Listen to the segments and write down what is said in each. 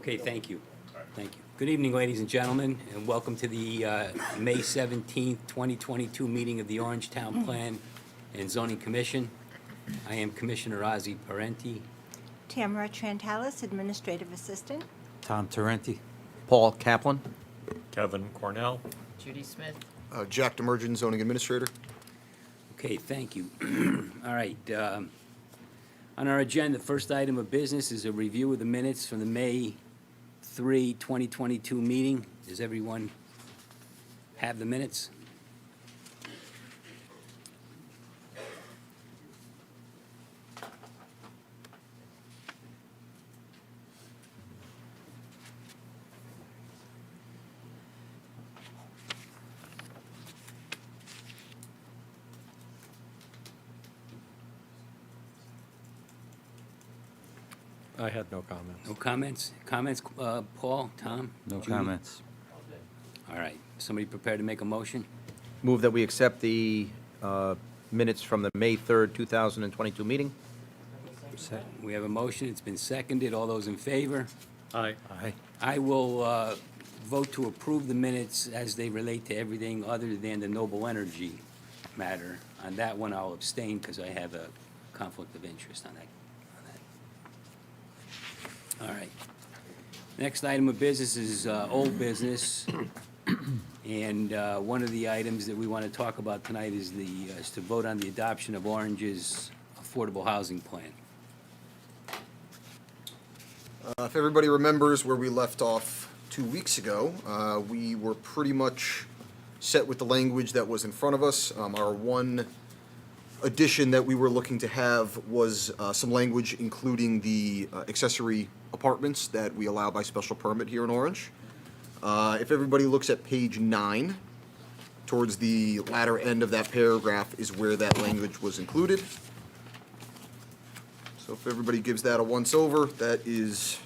Okay, thank you. Thank you. Good evening, ladies and gentlemen, and welcome to the May 17th, 2022 meeting of the Orangetown Plan and Zoning Commission. I am Commissioner Ozzie Parenti. Tamara Trantalis, Administrative Assistant. Tom Tarenti. Paul Kaplan. Kevin Cornell. Judy Smith. Jack Demerjen, Zoning Administrator. Okay, thank you. All right. On our agenda, the first item of business is a review of the minutes from the May 3, 2022 meeting. Does everyone have the minutes? I had no comments. No comments? Comments, Paul, Tom? No Judy? comments. All right. Somebody prepared to make a motion? Move that we accept the minutes from the May 3rd, 2022 meeting. We have a motion. It's been seconded. All those in favor? Aye. Aye. I will vote to approve the minutes as they relate to everything other than the Noble Energy matter. On that one, I'll abstain because I have a conflict of interest on that. All right. Next item of business is old business. And one of the items that we want to talk about tonight is to vote on the adoption of Orange's affordable housing plan. If everybody remembers where we left off 2 weeks ago, we were pretty much set with the language that was in front of us. Our one addition that we were looking to have was some language including the accessory apartments that we allow by special permit here in Orange. If everybody looks at page 9, towards the latter end of that paragraph is where that language was included. So if everybody gives that a once-over, that is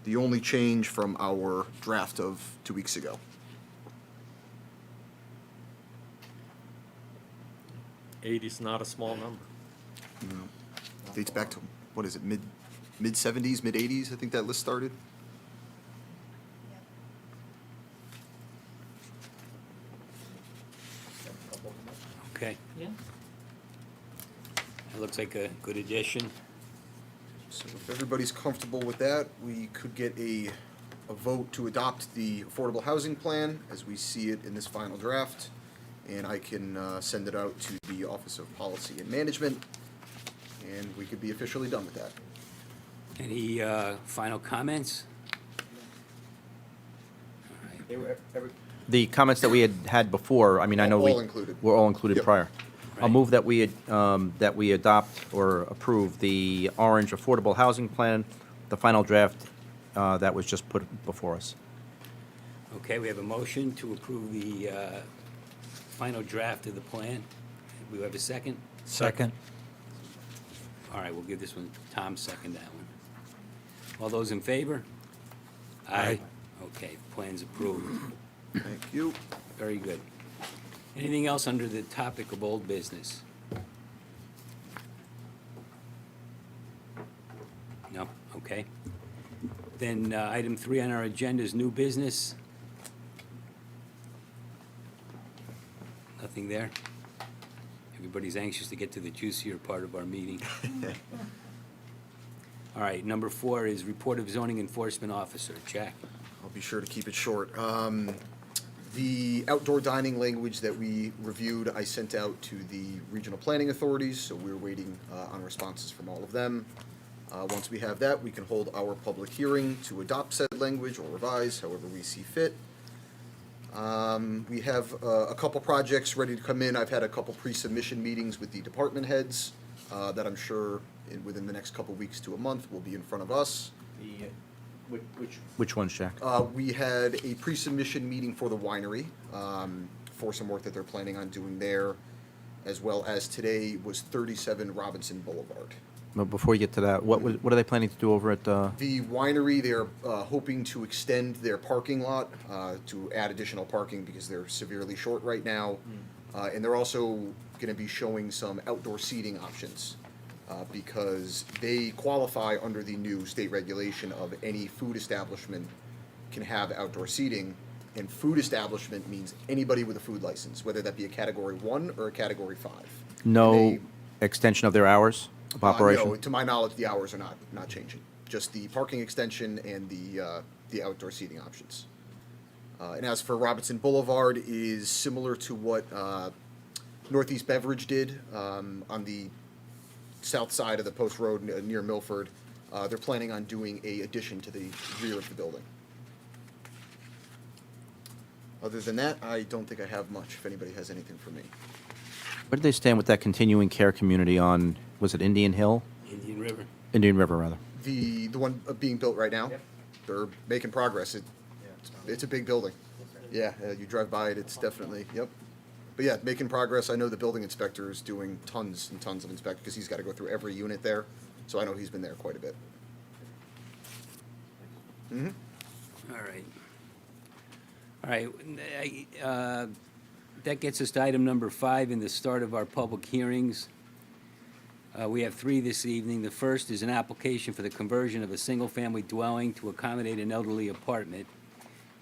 the only change from our draft of 2 weeks ago. Eighty's not a small number. Dates back to, what is it, mid-70s, mid-80s, I think that list started. Okay? Yeah. It looks like a good addition. So if everybody's comfortable with that, we could get a vote to adopt the affordable housing plan as we see it in this final draft. And I can send it out to the Office of Policy and Management, and we could be officially done with that. Any final comments? All right. The comments that we had before, I mean, I know All included. were all included Yep. prior. I'll Right. move that we adopt or approve the Orange Affordable Housing Plan, the final draft that was just put before us. Okay, we have a motion to approve the final draft of the plan. We have a second? Second. All right, we'll give this one, Tom second that one. All those in favor? Aye. Okay, plan's approved. Thank you. Very good. Anything else under the topic of old business? No? Okay. Then item 3 on our agenda is new business. Nothing there? Everybody's anxious to get to the juicier part of our meeting. All right, number 4 is report of zoning enforcement officer. Jack? I'll be sure to keep it short. The outdoor dining language that we reviewed, I sent out to the regional planning authorities, so we're waiting on responses from all of them. Once we have that, we can hold our public hearing to adopt said language or revise, however we see fit. We have a couple projects ready to come in. I've had a couple pre-submission meetings with the department heads that I'm sure within the next couple weeks to a month will be in front of us. Which ones, Jack? We had a pre-submission meeting for the winery, for some work that they're planning on doing there, as well as today was 37 Robinson Boulevard. But before you get to that, what are they planning to do over at The winery, they're hoping to extend their parking lot, to add additional parking because they're severely short right now. And they're also gonna be showing some outdoor seating options. because they qualify under the new state regulation of any food establishment can have outdoor seating, and food establishment means anybody with a food license, whether that be a Category 1 or a Category 5. No And extension of their hours of no, operation? to my knowledge, the hours are not changing, just the parking extension and the outdoor seating options. And as for Robinson Boulevard, is similar to what Northeast Beverage did on the south side of the Post Road near Milford. They're planning on doing a addition to the rear of the building. Other than that, I don't think I have much, if anybody has anything for me. Where did they stand with that continuing care community on, was it Indian Hill? Indian River. Indian River, rather. The one being built right now? Yep. They're making progress. It's a big building. Yeah, you drive by it, it's definitely, yep. But yeah, making progress. I know the building inspector is doing tons and tons of inspection, because he's got to go through every unit there. So I know he's been there quite a bit. All right. All right, that gets us to item number 5 in the start of our public hearings. We have 3 this evening. The first is an application for the conversion of a single-family dwelling to accommodate an elderly apartment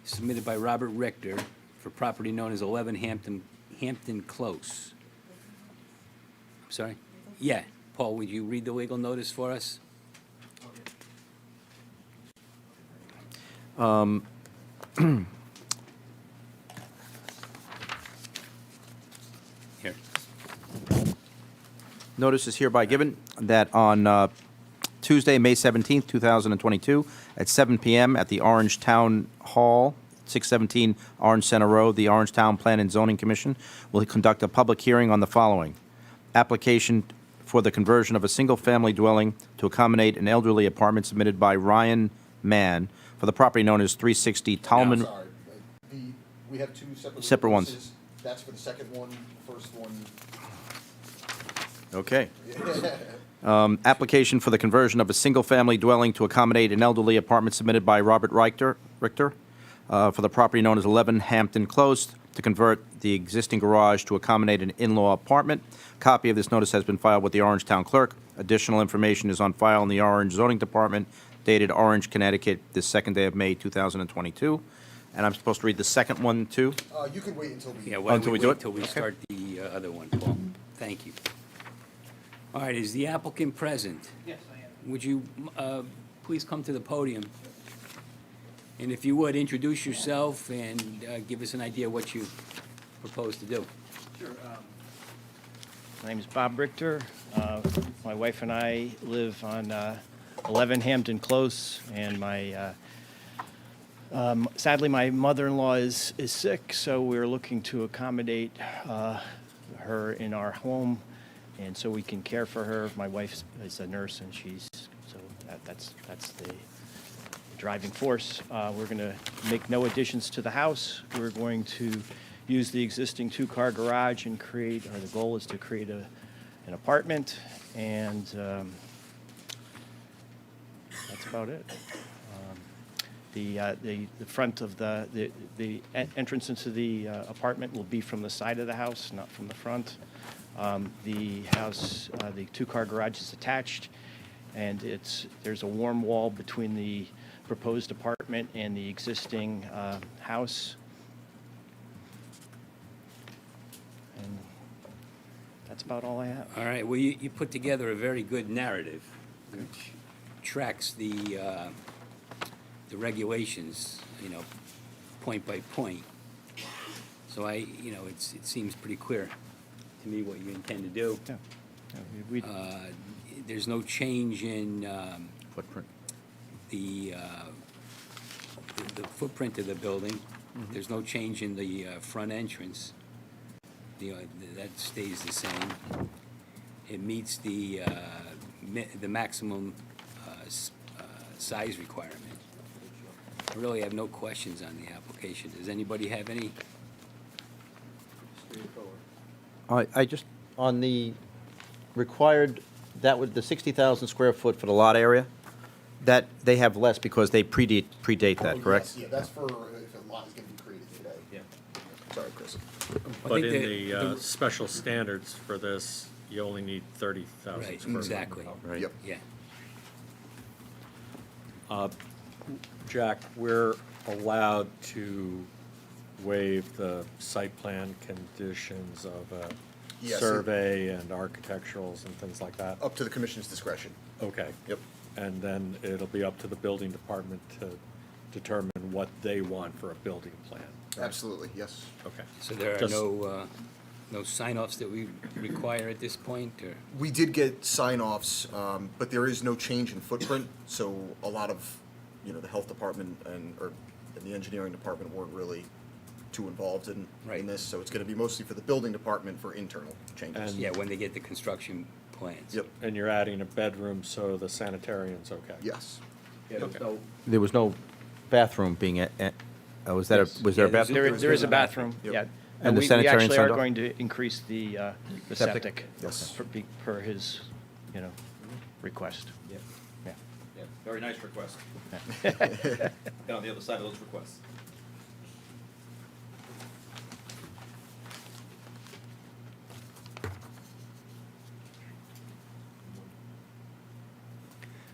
submitted by Robert Richter for property known as 11 Hampton Close. I'm sorry? Yeah. Paul, would you read the legal notice for us? Here. Notice is hereby given that on Tuesday, May 17th, 2022, at 7 p.m. at the Orange Town Hall, 617 Orange Center Road, the Orange Town Plan and Zoning Commission will conduct a public hearing on the following: application for the conversion of a single-family dwelling to accommodate an elderly apartment submitted by Ryan Mann for the property known as 360 Talman. Sorry, we have 2 separate. Separate ones. notices. That's for the second one, first one. Okay. Application for the conversion of a single-family dwelling to accommodate an elderly apartment submitted by Robert Richter for the property known as 11 Hampton Close to convert the existing garage to accommodate an in-law apartment. Copy of this notice has been filed with the Orange Town Clerk. Additional information is on file in the Orange Zoning Department, dated Orange, Connecticut, this 2nd day of May, 2022. And I'm supposed to read the second one, too? You can wait until we. Yeah, why don't Until we we do wait it? till we Okay. start the other one, Paul? Thank you. All right, is the applicant present? Yes, I am. Would you please come to the podium? And if you would, introduce yourself and give us an idea what you propose to do. Sure. My name is Bob Richter. My wife and I live on 11 Hampton Close, and sadly, my mother-in-law is sick, so we're looking to accommodate her in our home, and so we can care for her. My wife is a nurse, and that's the driving force. We're going to make no additions to the house. We're going to use the existing 2-car garage and the goal is to create an apartment, and that's about it. The front of the entrance into the apartment will be from the side of the house, not from the front. The house, the 2-car garage is attached, and there's a warm wall between the proposed apartment and the existing house. And that's about all I have. All right, well, you put together a very good narrative, which tracks the regulations, point by point. So it seems pretty clear to me what you intend to do. Yeah. We- There's no change in Footprint. the footprint of the building. There's no change in the front entrance. That stays the same. It meets the maximum size requirement. I really have no questions on the application. Does anybody have any? I just, on the required, the 60,000 square foot for the lot area, that they have less because they predate that, correct? Yes, yeah, that's for if a lot is going to be created today. Yeah. Sorry, Chris. But think in that the special standards for this, you only need 30,000 Right, square foot. exactly. Right. Yep. Yeah. Jack, we're allowed to waive the site plan conditions of a Yes. survey and architecturals and things like that? Up to the commission's discretion. Okay. Yep. And then it'll be up to the building department to determine what they want for a building plan? Absolutely, yes. Okay. So there are Just- no sign-offs that we require at this point, or? We did get sign-offs, but there is no change in footprint, so a lot of, the health department and the engineering department weren't really too involved in Right. this, so it's gonna be mostly for the building department for internal changes. And- Yeah, when they get the construction plans. Yep, And you're adding a bedroom, so the sanitarian's okay? yes. There was no bathroom being, was that, Yes. was there a Yeah, there's bathroom? There is a bathroom, Yep. yeah. And the we sanitarian actually signed are off? going to increase the Septic? septic. Yes. Per his, request. Yeah. Yeah. Yeah, very nice request. Get on the other side of those requests.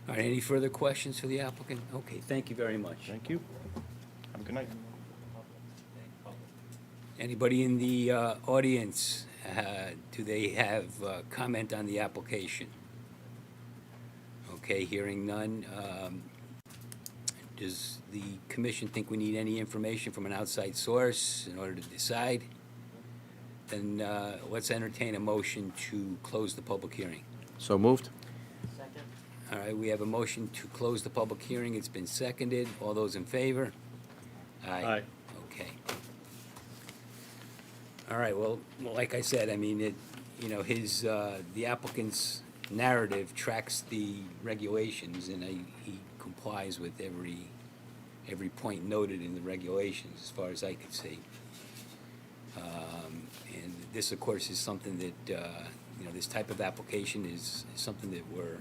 All right, any further questions for the applicant? Okay, thank you very much. Thank you. Have a good night. Anybody in the audience, do they have comment on the application? Okay, hearing none. Does the commission think we need any information from an outside source in order to decide? Then let's entertain a motion to close the public hearing. So moved? All right, we have a motion to close the public hearing. It's been seconded. All those in favor? Aye. Okay. All right, well, like I said, I mean, the applicant's narrative tracks the regulations, and he complies with every point noted in the regulations, as far as I could see. And this, of course, is something that, this type of application is something that we're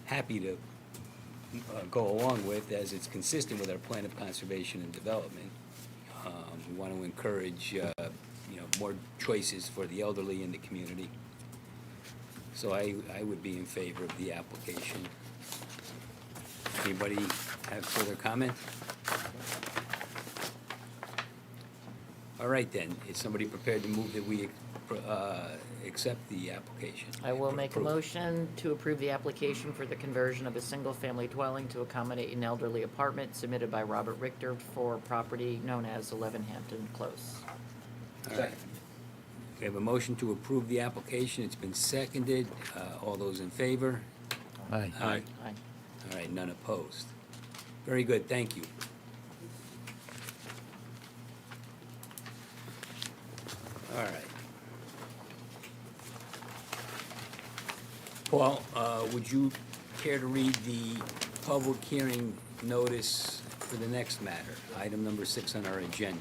happy to go along with, as it's consistent with our plan of conservation and development. We want to encourage, more choices for the elderly in the community. So I would be in favor of the application. Anybody have further comment? All right, then, is somebody prepared to move that we accept the application? I will make a Approve. motion to approve the application for the conversion of a single-family dwelling to accommodate an elderly apartment submitted by Robert Richter for property known as 11 Hampton Close. All right. We have a motion to approve the application. It's been seconded. All those in favor? Aye. Aye. Aye. All right, none opposed. Very good, thank you. All right. Paul, would you care to read the public hearing notice for the next matter, item number 6 on our agenda?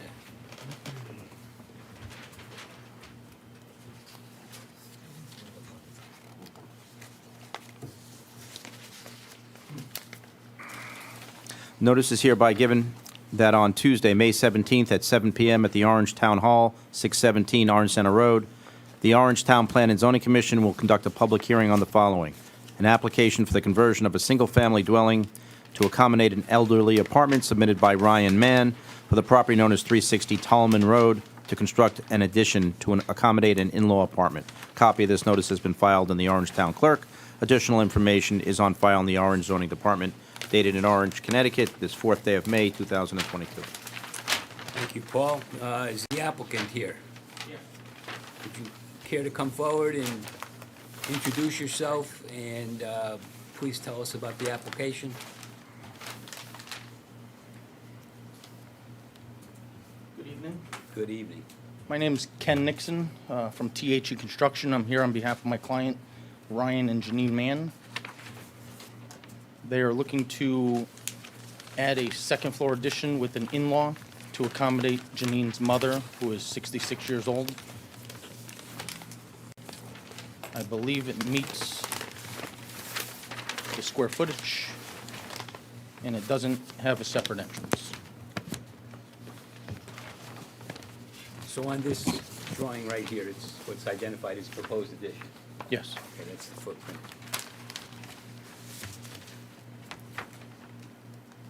Notice is hereby given that on Tuesday, May 17th at 7 PM at the Orange Town Hall, 617 Orange Center Road, the Orange Town Plan and Zoning Commission will conduct a public hearing on the following: an application for the conversion of a single-family dwelling to accommodate an elderly apartment submitted by Ryan Mann for the property known as 360 Tallman Road to construct an addition to accommodate an in-law apartment. Copy of this notice has been filed in the Orange Town Clerk. Additional information is on file in the Orange Zoning Department, dated in Orange, Connecticut, this 4th day of May, 2022. Thank you, Paul. Is the applicant here? Would you care to come forward and introduce yourself, and please tell us about the application? Good evening. Good evening. My name is Ken Nixon from THE Construction. I'm here on behalf of my client, Ryan and Janine Mann. They are looking to add a second-floor addition with an in-law to accommodate Janine's mother, who is 66 years old. I believe it meets the square footage, and it doesn't have a separate entrance. So on this drawing right here, it's what's identified as proposed addition. Yes. Okay, that's the footprint.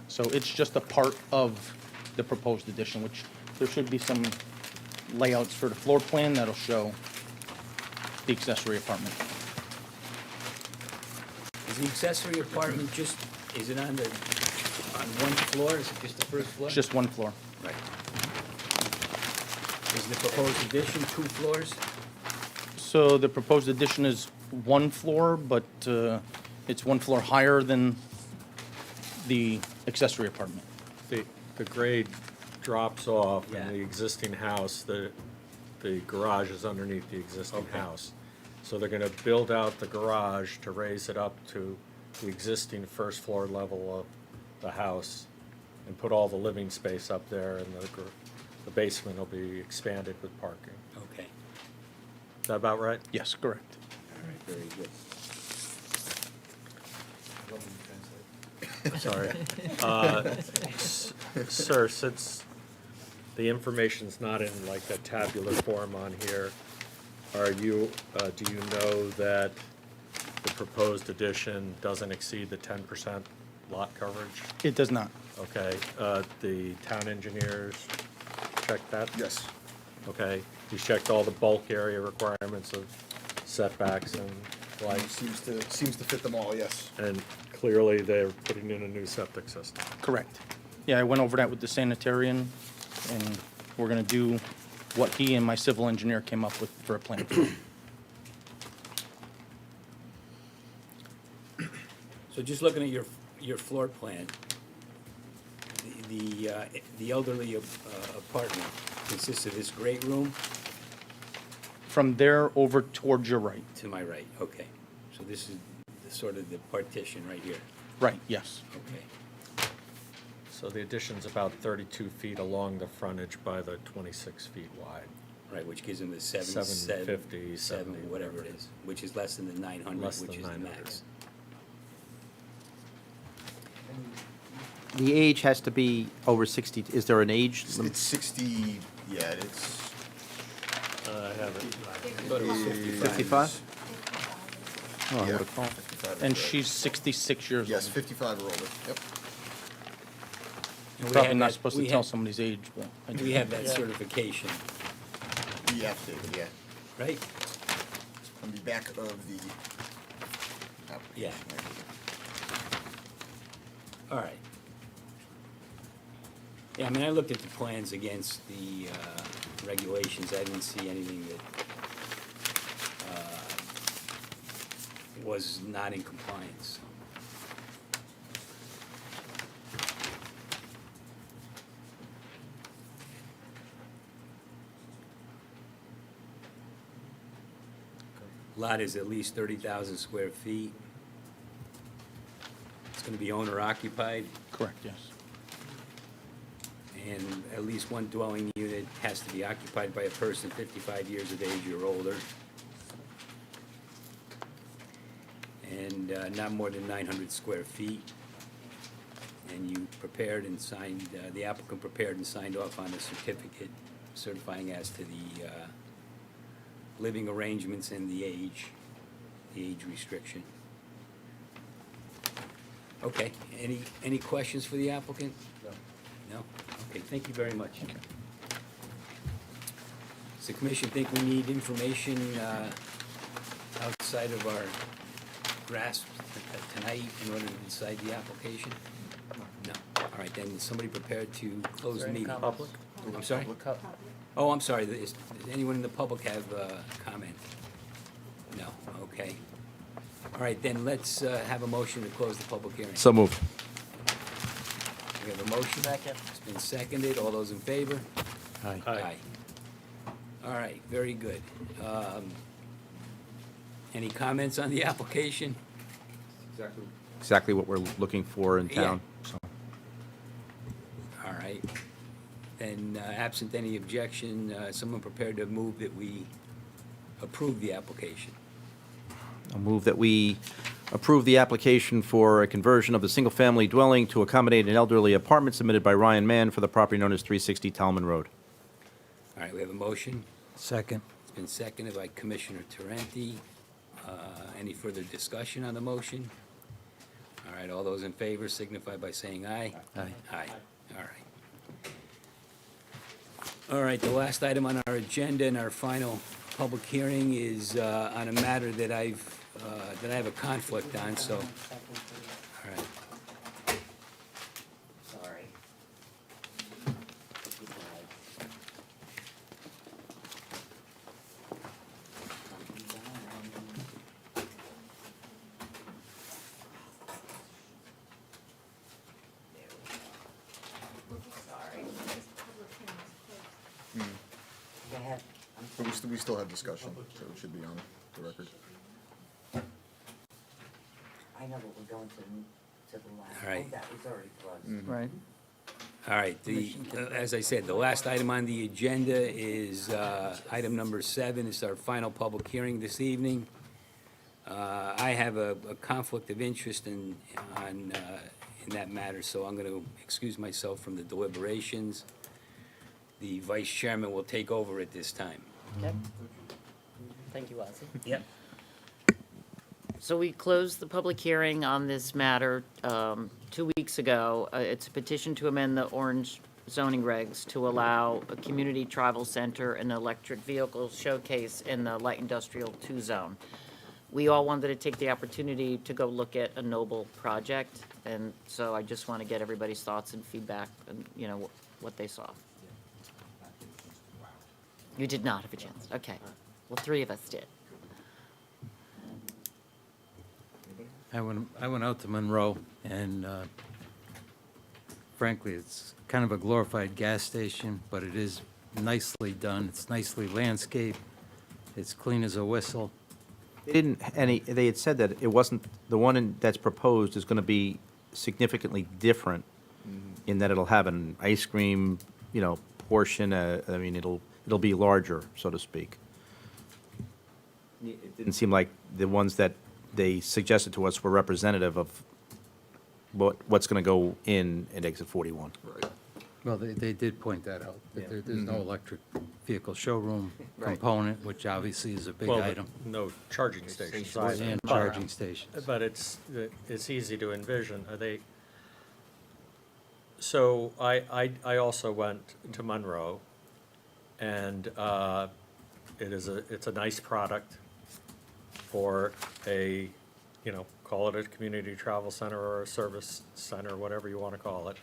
So it's just a part of the proposed addition, which there should be some layouts for the floor plan that'll show the accessory apartment. Is the accessory apartment just, is it on one floor? Is it just the first floor? It's just one floor. Right. Is the proposed addition 2 floors? So the proposed addition is one floor, but it's one floor higher than the accessory apartment. The grade drops off Yeah. in the existing house, the garage is underneath the existing Okay. house. So they're gonna build out the garage to raise it up to the existing first floor level of the house and put all the living space up there, and the basement will be expanded with parking. Okay. Is that about right? Yes, correct. All right, very good. Sorry. Sir, since the information's not in like a tabular form on here, do you know that the proposed addition doesn't exceed the 10% lot coverage? It does not. Okay, the town engineers checked that? Yes. Okay, he's checked all the bulk area requirements of setbacks and like, Seems to fit them all, yes. and clearly they're putting in a new septic system. Correct. Yeah, I went over that with the sanitarian, and we're gonna do what he and my civil engineer came up with for a plan. So just looking at your floor plan, the elderly apartment consists of this great room From there over towards your right. to my right, okay. So this is sort of the partition right here, Right, yes. okay. So the addition's about 32 feet along the frontage by the 26 feet wide. Right, which gives them the 750, 7, 70, whatever it is, which is less than the 900, Less which than is the 900. max. The age has to be over 60, is there an age? It's 60, yeah, it's. I have it. I thought it was 55. 55? Oh, I Yeah, would've thought. 55 is And right. she's 66 years old. Yes, 55 or older, yep. And we Probably have not that- supposed we to tell have- somebody's age, but I do. We have that certification, The affidavit, yeah. right? On the back of the application. Yeah. All right. Yeah, I mean, I looked at the plans against the regulations, I didn't see anything that was not in compliance. Lot is at least 30,000 square feet. It's gonna be owner occupied, Correct, yes. and at least one dwelling unit has to be occupied by a person 55 years of age or older. And not more than 900 square feet. And you prepared and signed, the applicant prepared and signed off on a certificate certifying as to the living arrangements and the age restriction. Okay, any questions for the applicant? No? Okay, thank you very much. Does the commission think we need information outside of our grasp tonight in order to decide the application? No. All right, then, is somebody prepared to close the there any meeting? comments? I'm sorry? Co- Oh, I'm sorry, does anyone in the public have a comment? No, okay. All right, then let's have a motion to close the public hearing. So moved. We have a motion. Second. It's been seconded. All those in favor? Aye. All right, very good. Any comments on the application? Exactly what we're looking for in Yeah. town, so. All right. Then absent any objection, someone prepared to move that we approve the application. I'll move that we approve the application for a conversion of the single-family dwelling to accommodate an elderly apartment submitted by Ryan Mann for the property known as 360 Talman Road. All right, we have a motion. Second. It's been seconded by Commissioner Tarenti. Any further discussion on the motion? All right, all those in favor signify by saying aye. Aye. Aye, all right. All right, the last item on our agenda and our final public hearing is on a matter that I have a conflict on, so, all right. Sorry. Go ahead. But we still have discussion, so it should be on the record. I know, but we're going to the last. All right. That was already closed. Right. All right, as I said, the last item on the agenda is item number 7. It's our final public hearing this evening. I have a conflict of interest in that matter, so I'm going to excuse myself from the deliberations. The vice chairman will take over at this time. Okay. Thank you, Ozzy. Yep. So we closed the public hearing on this matter 2 weeks ago. It's a petition to amend the Orange zoning regs to allow a community travel center and electric vehicle showcase in the light industrial 2 zone. We all wanted to take the opportunity to go look at a noble project, and so I just want to get everybody's thoughts and feedback and, you know, what they saw. You did not have a chance, okay. Well, 3 of us did. I went out to Monroe, and frankly, it's kind of a glorified gas station, but it is nicely done. It's nicely landscaped. It's clean as a whistle. They had said that it wasn't, the one that's proposed is going to be significantly different in that it'll have an ice cream, portion. I mean, it'll be larger, so to speak. It didn't seem like the ones that they suggested to us were representative of what's going to go in at exit 41. Right. Well, they did point that out, that there's no electric vehicle showroom Right. component, which obviously is a big Well, item, no charging stations either. and charging stations. But it's easy to envision. Are they, so I also went to Monroe, and it's a nice product for a, call it a community travel center or a service center, whatever you want to call it.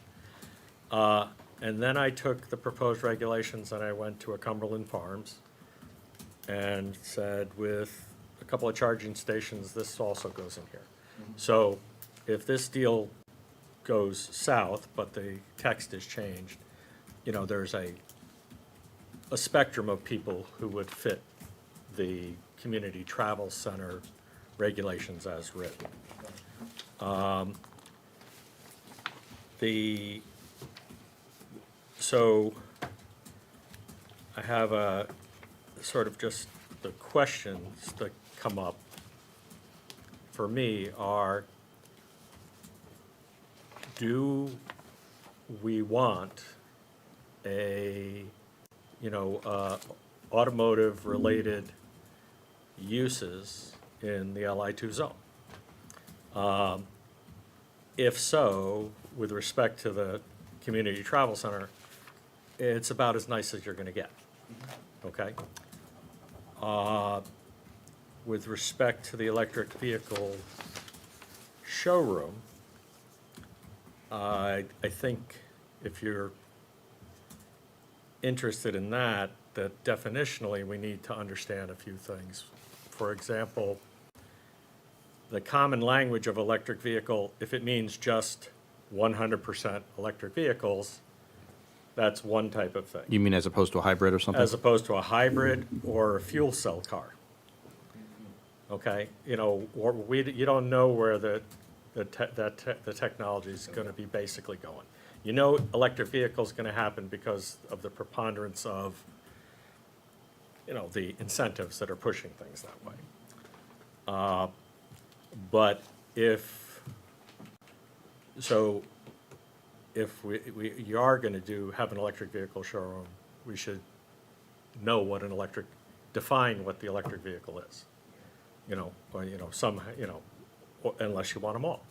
And then I took the proposed regulations and I went to a Cumberland Farms and said, with a couple of charging stations, this also goes in here. So if this deal goes south, but the text is changed, there's a spectrum of people who would fit the community travel center regulations as written. So I have a sort of just the questions that come up for me are, do we want a, automotive-related uses in the LI2 zone? If so, with respect to the community travel center, it's about as nice as you're gonna get, okay? With respect to the electric vehicle showroom, I think if you're interested in that definitionally, we need to understand a few things. For example, the common language of electric vehicle, if it means just 100% electric vehicles, that's one type of thing. You mean as opposed to a hybrid or something? As opposed to a hybrid or a fuel cell car. Okay, you don't know where the technology is going to be basically going. Electric vehicle is going to happen because of the preponderance of, the incentives that are pushing things that way. But if we are going to have an electric vehicle showroom, we should know what an electric, define what the electric vehicle is. Or, unless you want them all.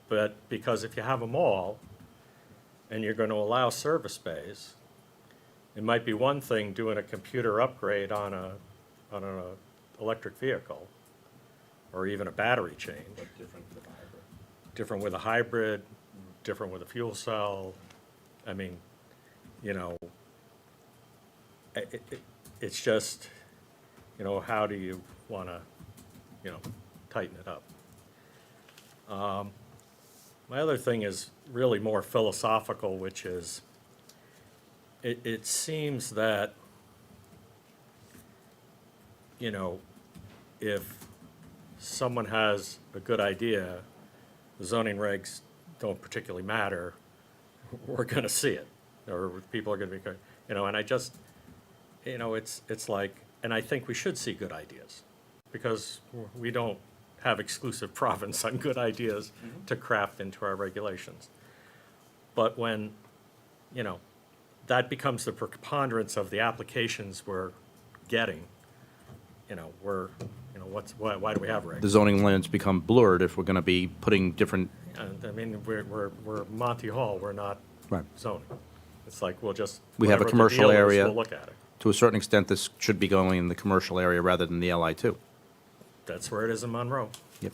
But because if you have them all, and you're going to allow service bays, it might be one thing doing a computer upgrade on an electric vehicle, or even a battery change. But different with a hybrid. Different with a hybrid, different with a fuel cell. I mean, it's just, how do you want to, tighten it up? My other thing is really more philosophical, which is, it seems that, if someone has a good idea, the zoning regs don't particularly matter, we're gonna see it, or people are gonna be, and I just, it's like, and I think we should see good ideas, because we don't have exclusive province on good ideas to craft into our regulations. But when, that becomes the preponderance of the applications we're getting, why do we have regs? The zoning lands become blurred if we're going to be putting different, I mean, we're Monty Hall, we're not Right. zoning. It's like, we'll just, We have a whatever the commercial deal is, area. we'll look at it. to a certain extent, this should be going in the commercial area rather than the LI2. That's where it is in Monroe. Yep.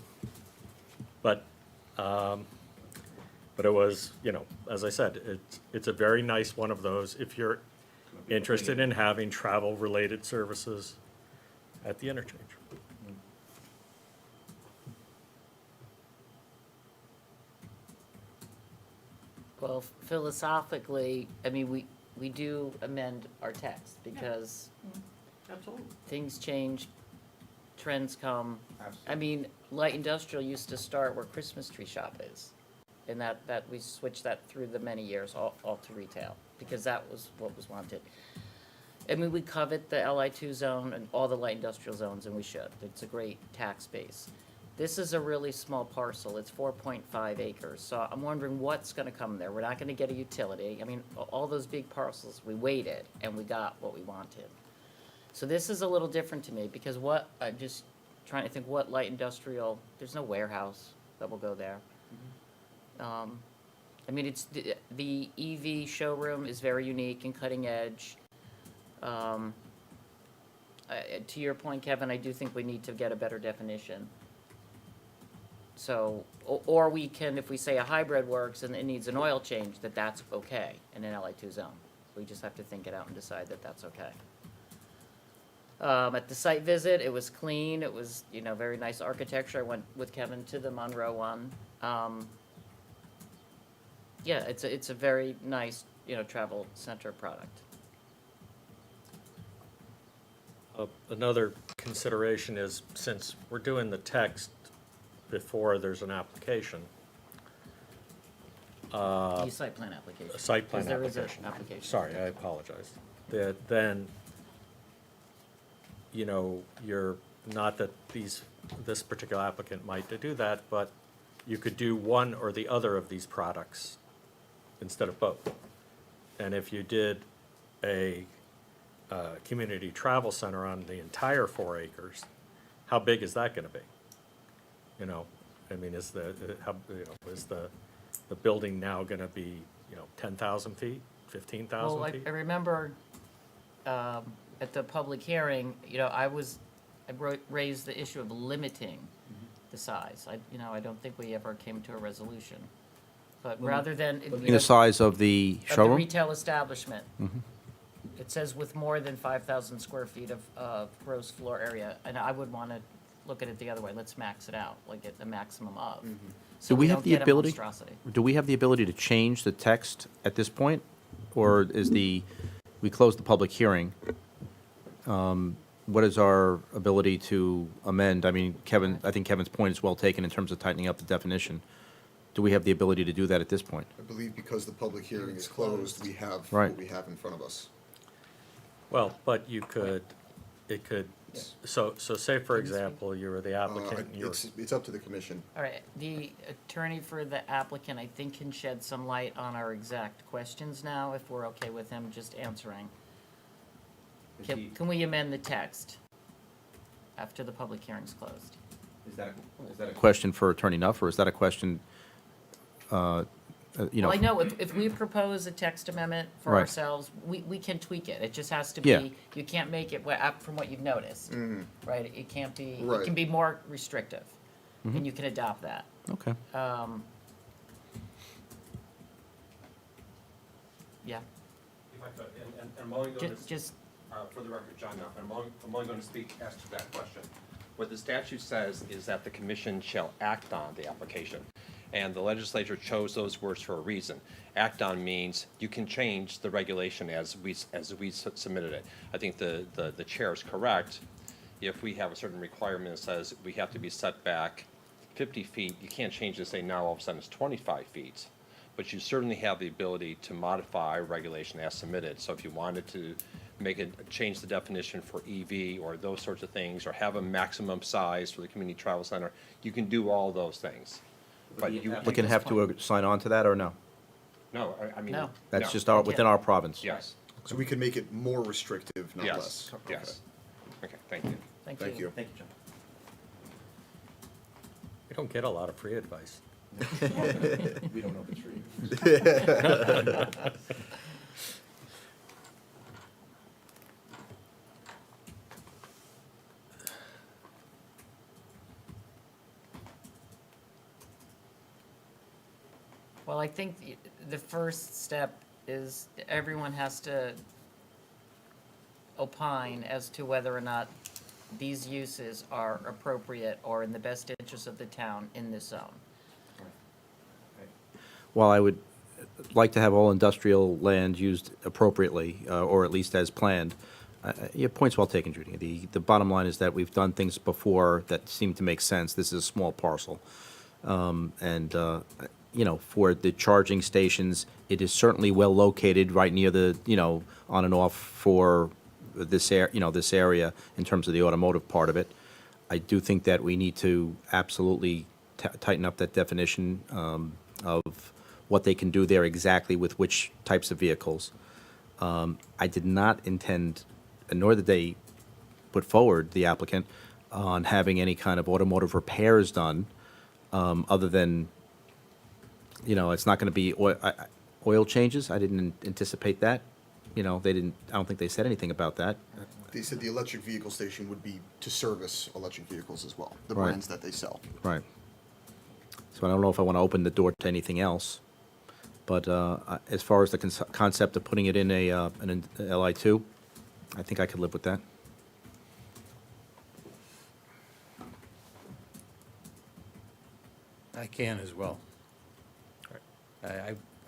But it was, as I said, it's a very nice one of those, if you're interested in having travel-related services at the interchange. Well, philosophically, I mean, we do amend our text because things change, trends come. I mean, light industrial used to start where Christmas tree shop is. And that we switched that through the many years, all to retail, because that was what was wanted. I mean, we covet the LI2 zone and all the light industrial zones, and we should. It's a great tax base. This is a really small parcel. It's 4.5 acres. So I'm wondering what's gonna come there. We're not gonna get a utility. I mean, all those big parcels, we waited and we got what we wanted. So this is a little different to me because I'm just trying to think what light industrial, there's no warehouse that will go there. I mean, it's, the EV showroom is very unique and cutting edge. To your point, Kevin, I do think we need to get a better definition. So, or we can, if we say a hybrid works and it needs an oil change, that's okay in an LI2 zone. We just have to think it out and decide that that's okay. At the site visit, it was clean, it was, very nice architecture. I went with Kevin to the Monroe one. Yeah, it's a very nice, travel center product. Another consideration is, since we're doing the text before there's an application, The site plan application. a site plan 'Cause there is application. an application. Sorry, I apologize. Then, you're, not that this particular applicant might do that, but you could do one or the other of these products instead of both. And if you did a community travel center on the entire 4 acres, how big is that gonna be? I mean, is the building now gonna be, 10,000 feet, 15,000 Well, feet? I remember, at the public hearing, I raised the issue of limiting the size. I don't think we ever came to a resolution. But rather than. In the size of the Of the showroom? retail establishment. It says with more than 5,000 square feet of gross floor area, and I would want to look at it the other way. Let's max it out, like get the maximum of. So Do we have don't the get a ability? monstrosity. Do we have the ability to change the text at this point? Or we closed the public hearing? What is our ability to amend? I mean, I think Kevin's point is well taken in terms of tightening up the definition. Do we have the ability to do that at this point? I believe because the public hearing is closed, we have Right. what we have in front of us. Well, but so say, for example, you were the applicant, and you're. It's up to the commission. All right, the attorney for the applicant, I think, can shed some light on our exact questions now, if we're okay with him just answering. Can we amend the text after the public hearing's closed? Is that a question for Attorney Nuff, or is that a question, you know? Well, I know if we propose a text amendment for Right. ourselves, we can tweak it. It just has to Yeah. be, you can't make it, from what you've noticed, right? It can't be, it Right. can be more restrictive, Mm-hmm. and you can adopt that. Okay. Yeah, If I could, and I'm only going to, just, for the record, John Nuff, I'm only going to speak as to that question. What the statute says is that the commission shall act on the application, and the legislature chose those words for a reason. Act on means you can change the regulation as we submitted it. I think the chair is correct. If we have a certain requirement that says we have to be set back 50 feet, you can't change it, say now all of a sudden it's 25 feet. But you certainly have the ability to modify regulation as submitted. So if you wanted to change the definition for EV or those sorts of things, or have a maximum size for the community travel center, you can do all those things. But you. Applicant have to sign on to that, or no? No, I mean. No. That's no. just within our province? Yes, So we can make it more restrictive, not yes, less. yes. Okay, thank you. thank you. Thank you. Thank you, John. We don't get a lot of free advice. We don't know if it's true. Well, I think the first step is everyone has to opine as to whether or not these uses are appropriate or in the best interest of the town in this zone. While I would like to have all industrial land used appropriately, or at least as planned, your point's well taken, Judy. The bottom line is that we've done things before that seem to make sense. This is a small parcel. You know, for the charging stations, it is certainly well located right near the, you know, on and off for this this area in terms of the automotive part of it. I do think that we need to absolutely tighten up that definition of what they can do there exactly with which types of vehicles. I did not intend, nor did they put forward, the applicant, on having any kind of automotive repairs done, other than, you know, it's not going to be oil changes. I didn't anticipate that. You know, they didn't, I don't think they said anything about that. They said the electric vehicle station would be to service electric vehicles as well, the Right. brands that they sell. Right. So I don't know if I want to open the door to anything else. But as far as the concept of putting it in an LI2, I think I could live with that. I can as well.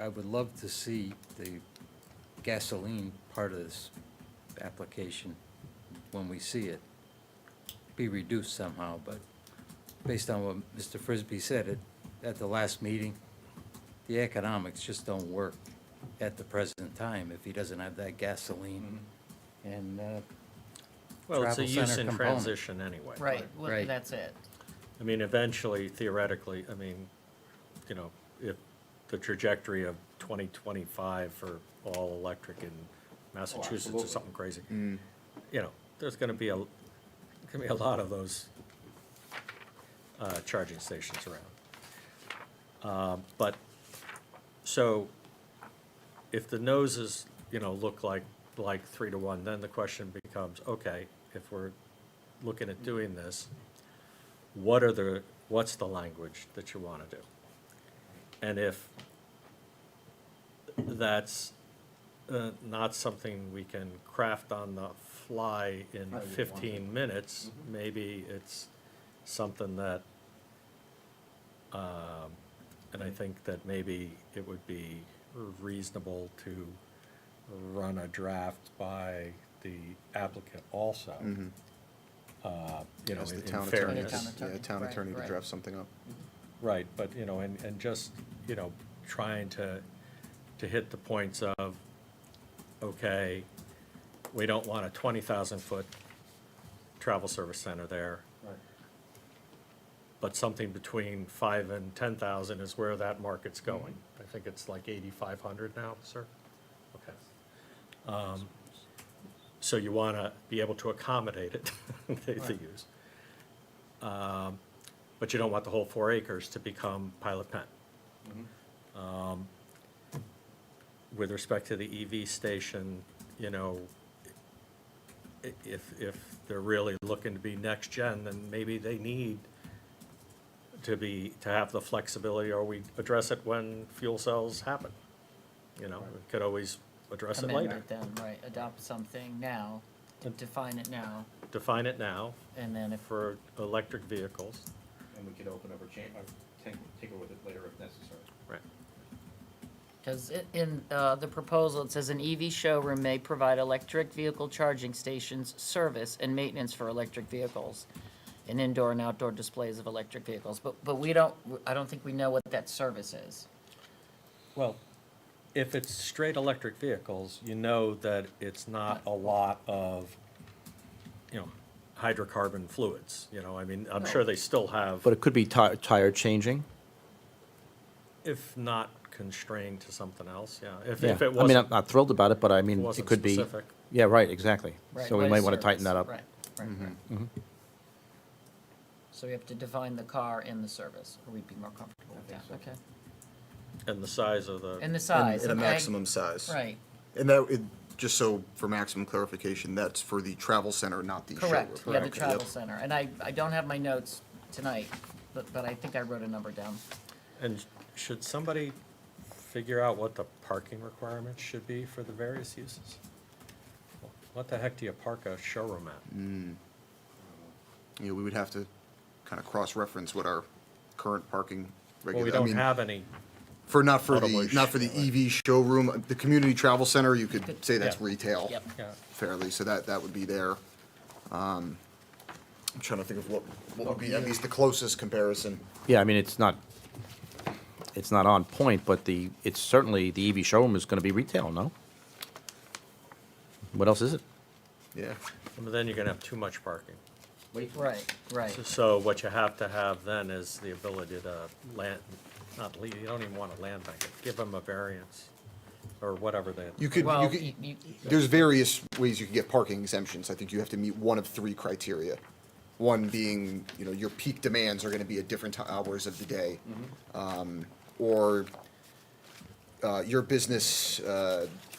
I would love to see the gasoline part of this application, when we see it, be reduced somehow, but based on what Mr. Frisbee said at the last meeting, the economics just don't work at the present time if he doesn't have that gasoline and Well, it's a travel use center in component. transition anyway. Right, well, Right. that's it. I mean, eventually, theoretically, I mean, you know, if the trajectory of 2025 for all electric in Massachusetts or something crazy, you know, there's going to be a lot of those charging stations around. But, so, if the noses, you know, look like 3-to-1, then the question becomes, okay, if we're looking at doing this, what's the language that you want to do? And if that's not something we can craft on the fly in 15 minutes, maybe it's something that, and I think that maybe it would be reasonable to run a draft by the applicant also. You know, As the in town attorney, fairness. Town attorney, yeah, town right, attorney to right. draft something up. Right, but, you know, and just, you know, trying to hit the points of, okay, we don't want a 20,000-foot travel service center there. But something between 5 and 10,000 is where that market's going. I think it's like 8,500 now, sir? Okay. So you want to be able to accommodate it, the use. But you don't want the whole 4 acres to become pilot pen. With respect to the EV station, you know, if they're really looking to be next gen, then maybe they need to have the flexibility, or we address it when fuel cells happen. You know, we could always address it Amend later. it then, right, adopt something now, define it now, Define it now and then if, for electric vehicles. And we could open up or change, or tinker with it later if necessary. Right. because in the proposal, it says an EV showroom may provide electric vehicle charging stations, service, and maintenance for electric vehicles, and indoor and outdoor displays of electric vehicles, but we don't, I don't think we know what that service is. Well, if it's straight electric vehicles, you know that it's not a lot of, you know, hydrocarbon fluids, you know, I mean, I'm sure they still have, But it could be tire changing. if not constrained to something else, yeah. If Yeah. it I mean, wasn't, I'm not thrilled about it, but I mean, it wasn't could be. specific. Yeah, right, exactly. Right, So we what might is want to tighten service? that up. Right, right. So we have to define the car in the service, or we'd be more comfortable with that, okay? And the size of the. And the size, And a okay? maximum size. Right, And that, just so for maximum clarification, that's for the travel center, not the showroom. correct, yeah, the Okay, travel yep. center, and I don't have my notes tonight, but I think I wrote a number down. And should somebody figure out what the parking requirements should be for the various uses? What the heck do you park a showroom at? Yeah, we would have to kind of cross-reference what our current parking Well, we regulations. don't have any, Not for Automobile the EV showroom, the community travel center, you could say that's Yeah. retail. Yep. yeah, Fairly, so that would be there. I'm trying to think of what would be at least the closest comparison. Yeah, I mean, it's not on point, but it's certainly, the EV showroom is going to be retail, no? What else is it? Yeah. but then you're gonna have too much parking. Right, right. So what you have to have then is the ability to you don't even want to land bank it, give them a variance, or whatever they. You could, Well, you could, there's various ways you could get parking exemptions. I think you have to meet one of 3 criteria. One being, you know, your peak demands are gonna be at different hours of the day. Or, your business,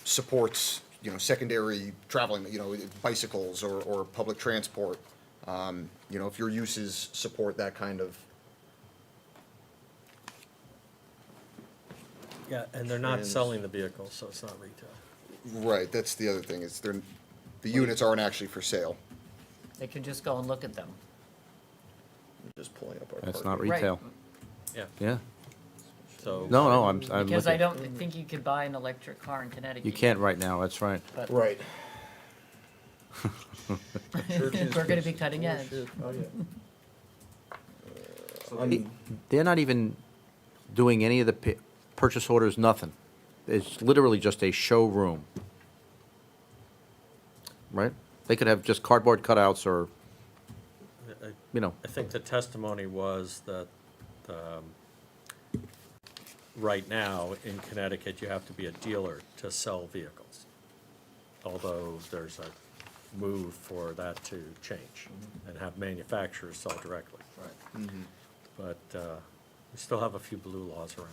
supports, you know, secondary traveling, you know, bicycles or public transport. You know, if your uses support that kind of, Yeah, and they're not Trans- selling the vehicles, so it's not retail. right, that's the other thing, is the units aren't actually for sale. They can just go and look at them. Just pulling up our That's parking. not retail. Yeah, Yeah. so. No, I'm Because I looking. don't think you could buy an electric car in Connecticut. You can't right now, that's right. But Right. we're gonna be cutting edge. They're not even doing any of the purchase orders, nothing. It's literally just a showroom. Right? They could have just cardboard cutouts or, you know, I think the testimony was that, right now, in Connecticut, you have to be a dealer to sell vehicles. Although there's a move for that to change and have manufacturers sell directly. But, we still have a few blue laws around.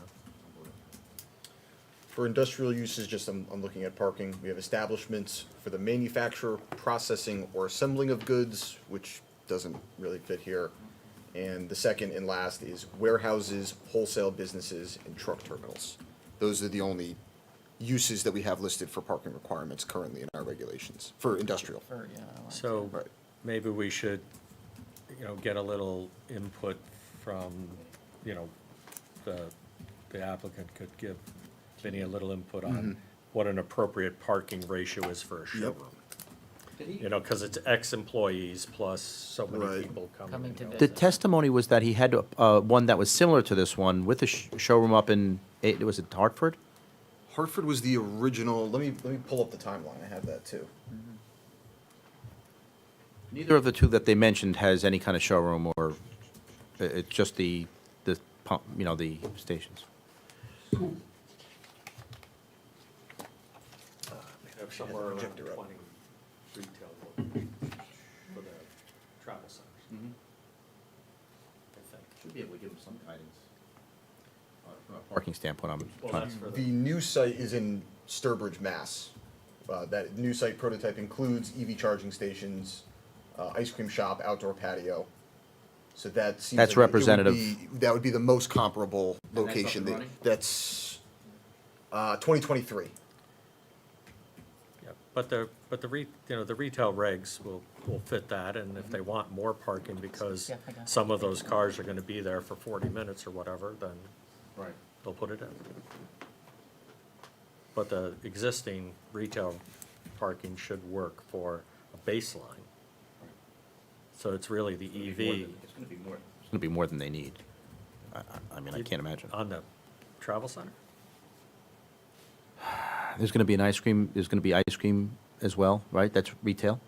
For industrial uses, just I'm looking at parking, we have establishments for the manufacture, processing, or assembling of goods, which doesn't really fit here. And the second and last is warehouses, wholesale businesses, and truck terminals. Those are the only uses that we have listed for parking requirements currently in our regulations, for industrial. Or, yeah, I like So Right. maybe we should, you know, get a little input from, you know, the applicant could give Vinnie a little input on what an appropriate parking ratio is for a showroom. You know, because it's ex-employees plus so many Right. people Coming coming to and visit. the going. testimony was that he had one that was similar to this one with a showroom up in, was it Hartford? Hartford was the original, let me pull up the timeline, I have that too. Neither of the two that they mentioned has any kind of showroom, or it's just the pump, you know, the stations. Somewhere around Projector up. 20. retail locations for the travel centers. I think. Should be able to give them some guidance. From a parking standpoint, Well, that's for The new site is in Sturbridge, Mass. That new site prototype includes EV charging stations, ice cream shop, outdoor patio. So that seems That's like it would representative. that would be the most comparable And that's up location. and running? That's 2023. Yeah, but the retail regs will fit that, and if they want more parking because Yeah, I got it. some of those cars are gonna be there for 40 minutes or whatever, then Right. they'll put it in. But the existing retail parking should work for a baseline. So it's really the EV It's gonna be more. It's gonna be more than they need. I mean, I can't imagine. on the travel center? There's gonna be ice cream as well, right? That's retail?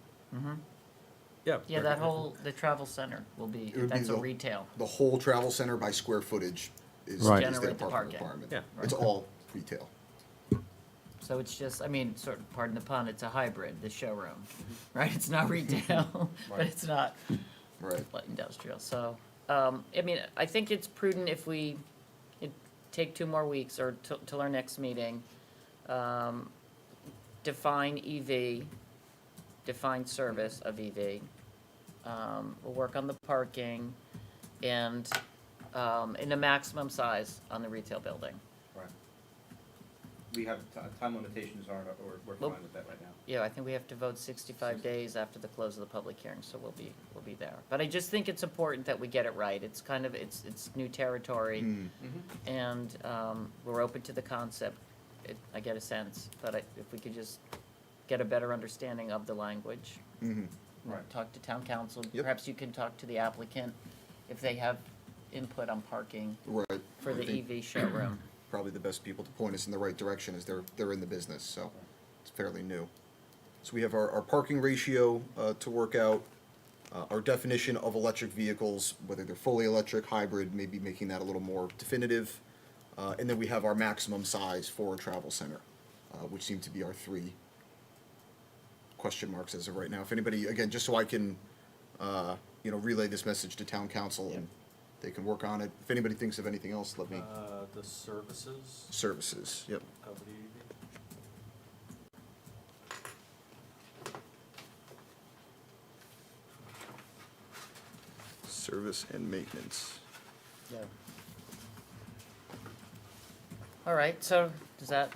Yeah. Yeah, that whole, the travel center will be, It would be that's a the- retail. The whole travel center by square footage is Right. their Generate the parking parking. requirement. Yeah. It's all retail. So it's just, I mean, sort of, pardon the pun, it's a hybrid, the showroom, right? It's not retail, but it's not Right. light industrial. So, I mean, I think it's prudent if we take 2 more weeks or till our next meeting, define EV, define service of EV. We'll work on the parking and, in a maximum size on the retail building. Right. We have, time limitations aren't, or we're Nope. fine with that right now. Yeah, I think we have to vote 65 days after the close of the public hearing, so we'll be there. But I just think it's important that we get it right. It's kind of, it's new territory, and we're open to the concept. I get a sense, but if we could just get a better understanding of the language. Right. Talk to town council. Yep. Perhaps you can talk to the applicant if they have input on parking Right. for I the think EV showroom. Probably the best people to point us in the right direction as they're in the business, so it's fairly new. So we have our parking ratio to work out, our definition of electric vehicles, whether they're fully electric, hybrid, maybe making that a little more definitive. And then we have our maximum size for a travel center, which seem to be our 3 question marks as of right now. If anybody, again, just so I can, relay this message to town council and they can work on it. If anybody thinks of anything else, let me. The services Services, yep. of the EV? Service and maintenance. Yeah. All right, so does that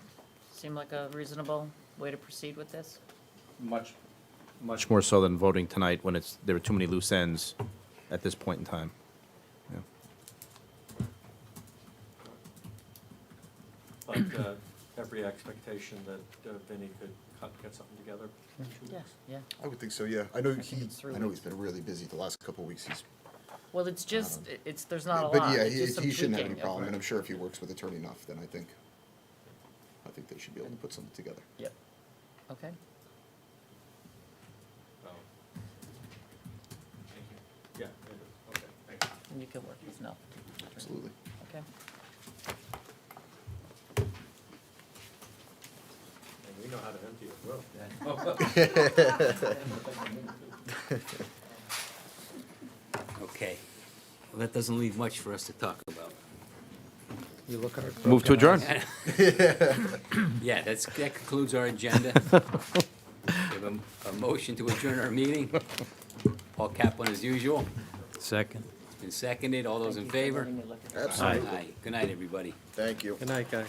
seem like a reasonable way to proceed with this? Much more so than voting tonight when there are too many loose ends at this point in time. Yeah. But every expectation that Vinnie could get something together in 2 Yeah, weeks? yeah. I would think so, yeah. I know think it's 3 I know weeks. he's been really busy the last couple of weeks. Well, it's just, there's not a But lot. yeah, It's just some he shouldn't have any tweaking. problem, and I'm sure if he works with Attorney Nuff, then I think they should be able to put something together. Yep. Okay. Oh. Yeah, it is. Okay, thank you. And you can work with Nell. Absolutely. Okay. And we know how to empty a room. Okay. Well, that doesn't leave much for us to talk about. You look at our. Move to adjourn. Yeah, that concludes our agenda. We have a motion to adjourn our meeting. Paul Kaplan as usual. Second. It's been seconded. All those in favor? Absolutely. Aye. Good night, everybody. Thank you. Good night, guys.